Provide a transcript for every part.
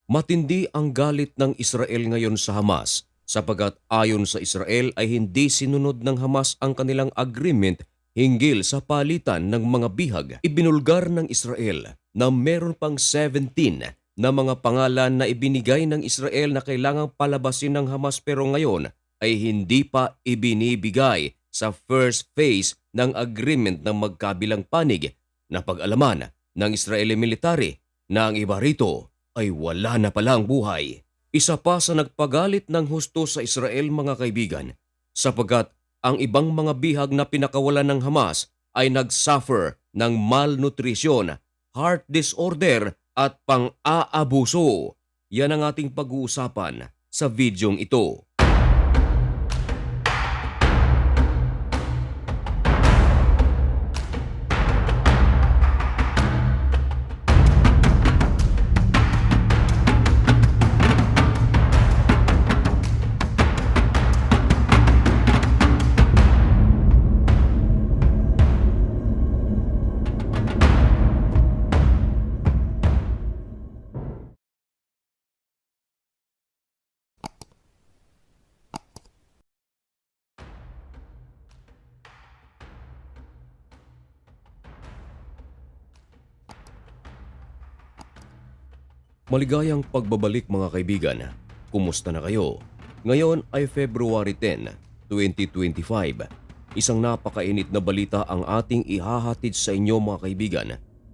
Matindi ang galit ng Israel ngayon sa Hamas sapagat ayon sa Israel ay hindi sinunod ng Hamas ang kanilang agreement hinggil sa palitan ng mga bihag. Ibinulgar ng Israel na meron pang 17 na mga pangalan na ibinigay ng Israel na kailangang palabasin ng Hamas pero ngayon ay hindi pa ibinibigay sa first phase ng agreement ng magkabilang panig na pag-alaman ng Israeli military na ang iba rito ay wala na palang buhay. Isa pa sa nagpagalit ng husto sa Israel mga kaibigan, sapagkat ang ibang mga bihag na pinakawalan ng Hamas ay nagsuffer ng malnutrition, heart disorder at pang-aabuso. Yan ang ating pag-uusapan sa videong ito. Maligayang pagbabalik mga kaibigan. Kumusta na kayo? Ngayon ay February 10, 2025. Isang napakainit na balita ang ating ihahatid sa inyo mga kaibigan.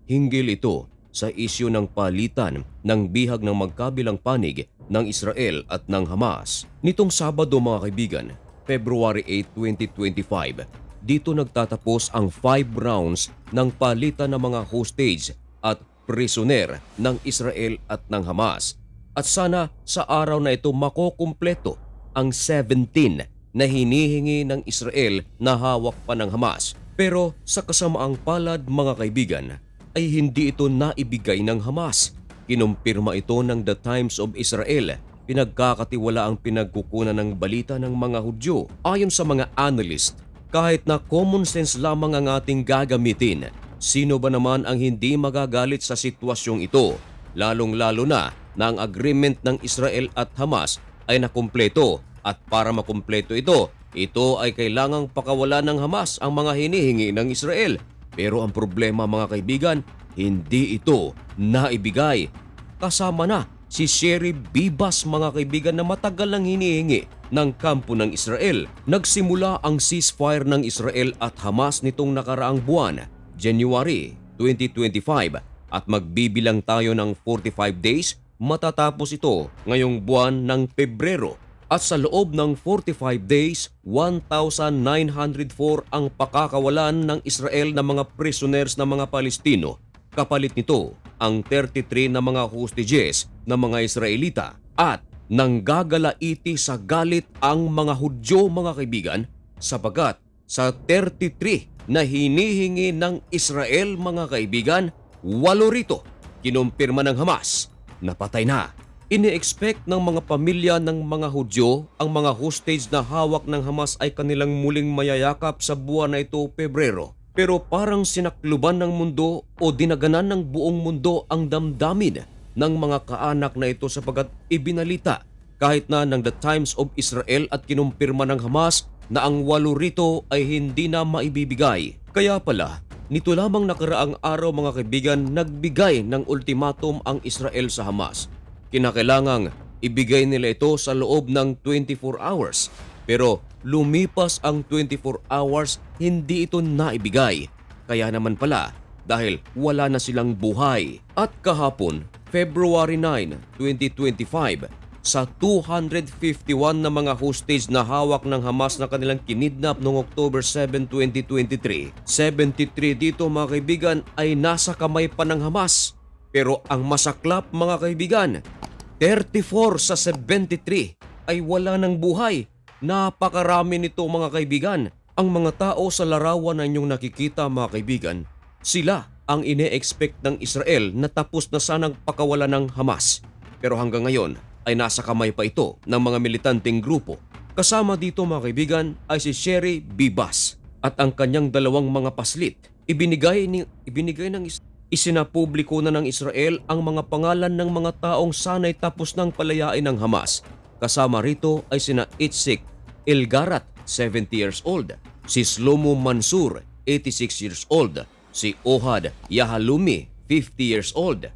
Hinggil ito sa isyu ng palitan ng bihag ng magkabilang panig ng Israel at ng Hamas. Nitong Sabado mga kaibigan, February 8, 2025, dito nagtatapos ang 5 rounds ng palitan ng mga hostage at prisoner ng Israel at ng Hamas. At sana sa araw na ito makukumpleto ang 17 na hinihingi ng Israel na hawak pa ng Hamas. Pero sa kasamaang palad mga kaibigan ay hindi ito naibigay ng Hamas. Kinumpirma ito ng The Times of Israel. Pinagkakatiwala ang pinagkukunan ng balita ng mga Hudyo. Ayon sa mga analyst, kahit na common sense lamang ang ating gagamitin, sino ba naman ang hindi magagalit sa sitwasyong ito? Lalong-lalo na ang agreement ng Israel at Hamas ay nakumpleto at para makumpleto ito ay kailangang pakawalan ng Hamas ang mga hinihingi ng Israel. Pero ang problema mga kaibigan, hindi ito naibigay. Kasama na si Sherry Bibas mga kaibigan na matagal nang hinihingi ng kampo ng Israel. Nagsimula ang ceasefire ng Israel at Hamas nitong nakaraang buwan, January 2025 at magbibilang tayo ng 45 days matatapos ito ngayong buwan ng Pebrero. At sa loob ng 45 days, 1,904 ang pakakawalan ng Israel ng mga prisoners ng mga Palestino. Kapalit nito ang 33 na mga hostages ng mga Israelita at nanggagalaiti sa galit ang mga Hudyo mga kaibigan sapagat sa 33 na hinihingi ng Israel mga kaibigan, 8 rito kinumpirma ng Hamas na patay na. Ini-expect ng mga pamilya ng mga Hudyo ang mga hostage na hawak ng Hamas ay kanilang muling mayayakap sa buwan na ito, Pebrero. Pero parang sinakluban ng mundo o dinaganan ng buong mundo ang damdamin ng mga kaanak na ito sapagat ibinalita kahit na ng The Times of Israel at kinumpirma ng Hamas na ang 8 rito ay hindi na maibibigay. Kaya pala, nito lamang nakaraang araw mga kaibigan, nagbigay ng ultimatum ang Israel sa Hamas. Kinakailangang ibigay nila ito sa loob ng 24 hours. Pero lumipas ang 24 hours, hindi ito naibigay. Kaya naman pala dahil wala na silang buhay. At kahapon, February 9, 2025, sa 251 na mga hostage na hawak ng Hamas na kanilang kinidnap noong October 7, 2023, 73 dito mga kaibigan ay nasa kamay pa ng Hamas. Pero ang masaklap mga kaibigan, 34 sa 73 ay wala ng buhay. Napakarami nito mga kaibigan. Ang mga tao sa larawan na inyong nakikita mga kaibigan, sila ang ine-expect ng Israel na tapos na sanang pakawalan ng Hamas. Pero hanggang ngayon ay nasa kamay pa ito ng mga militanteng grupo. Kasama dito mga kaibigan ay si Sherry Bibas at ang kanyang 2 mga paslit. Ibinigay ng Isinapubliko na ng Israel ang mga pangalan ng mga taong sanay tapos ng palayain ng Hamas. Kasama rito ay sina Itzik Elgarat, 70 years old, si Shlomo Mansur, 86 years old, si Ohad Yahalumi, 50 years old.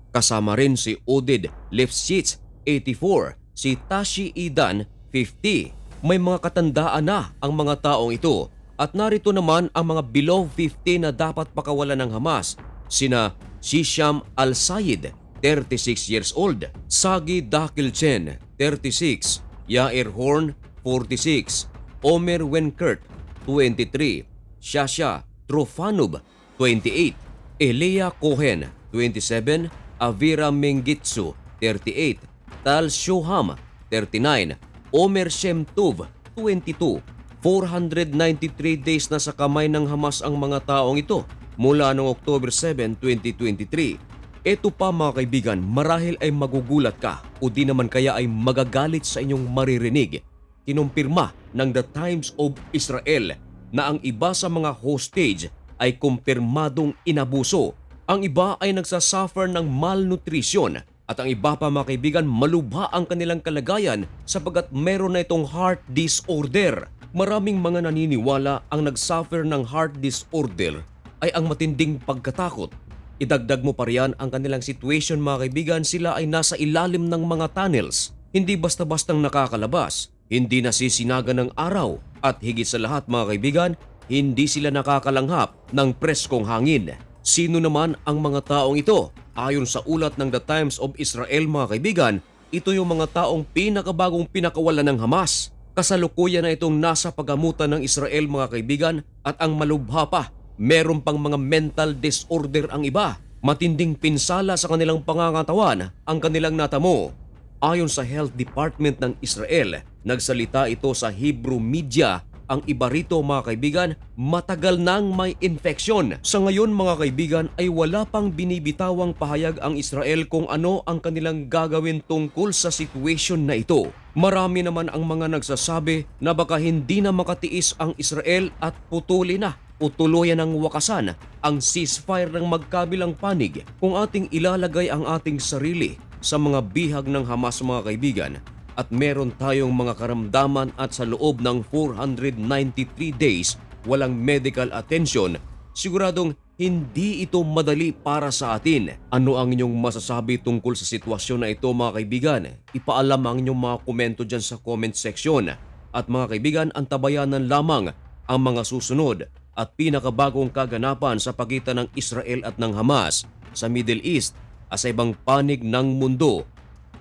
Kasama rin si Oded Lefshitz, 84, si Tashi Idan, 50. May mga katandaan na ang mga taong ito at narito naman ang mga below 50 na dapat pakawalan ng Hamas. Sina Shisham Al-Sayed, 36 years old, Sagi Dakilchen, 36, Yair Horn, 46, Omer Wenkert, 23, Shasha Trofanub, 28, Elia Cohen, 27, Avira Mengitsu, 38, Tal Shoham, 39, Omer Shemtov, 22. 493 days na sa kamay ng Hamas ang mga taong ito mula noong October 7, 2023. Ito pa mga kaibigan, marahil ay magugulat ka o di naman kaya ay magagalit sa inyong maririnig. Kinumpirma ng The Times of Israel na ang iba sa mga hostage ay kumpirmadong inabuso. Ang iba ay nagsasuffer ng malnutrition at ang iba pa mga kaibigan malubha ang kanilang kalagayan sapagkat meron na itong heart disorder. Maraming mga naniniwala ang nagsuffer ng heart disorder ay ang matinding pagkatakot. Idagdag mo pa riyan ang kanilang situation mga kaibigan, sila ay nasa ilalim ng mga tunnels. Hindi basta-bastang nakakalabas, hindi nasisinaga ng araw at higit sa lahat mga kaibigan, hindi sila nakakalanghap ng preskong hangin. Sino naman ang mga taong ito? Ayon sa ulat ng The Times of Israel mga kaibigan, ito yung mga taong pinakabagong pinakawalan ng Hamas. Kasalukuyan na itong nasa pagamutan ng Israel mga kaibigan at ang malubha pa, meron pang mga mental disorder ang iba. Matinding pinsala sa kanilang pangangatawan ang kanilang natamo. Ayon sa Health Department ng Israel, nagsalita ito sa Hebrew media. Ang iba rito mga kaibigan, matagal nang may infeksyon. Sa ngayon mga kaibigan ay wala pang binibitawang pahayag ang Israel kung ano ang kanilang gagawin tungkol sa situation na ito. Marami naman ang mga nagsasabi na baka hindi na makatiis ang Israel at putulin na o tuluyan ng wakasan ang ceasefire ng magkabilang panig kung ating ilalagay ang ating sarili sa mga bihag ng Hamas mga kaibigan. At meron tayong mga karamdaman at sa loob ng 493 days walang medical attention, siguradong hindi ito madali para sa atin. Ano ang inyong masasabi tungkol sa sitwasyon na ito mga kaibigan? Ipaalam ang inyong mga komento dyan sa comment section. At mga kaibigan, antabayanan lamang ang mga susunod at pinakabagong kaganapan sa pagitan ng Israel at ng Hamas sa Middle East at sa ibang panig ng mundo.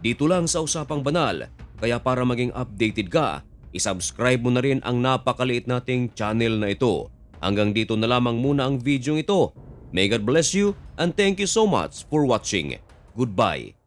Dito lang sa Usapang Banal. Kaya para maging updated ka, isubscribe mo na rin ang napakaliit nating channel na ito. Hanggang dito na lamang muna ang video ito. May God bless you and thank you so much for watching. Goodbye.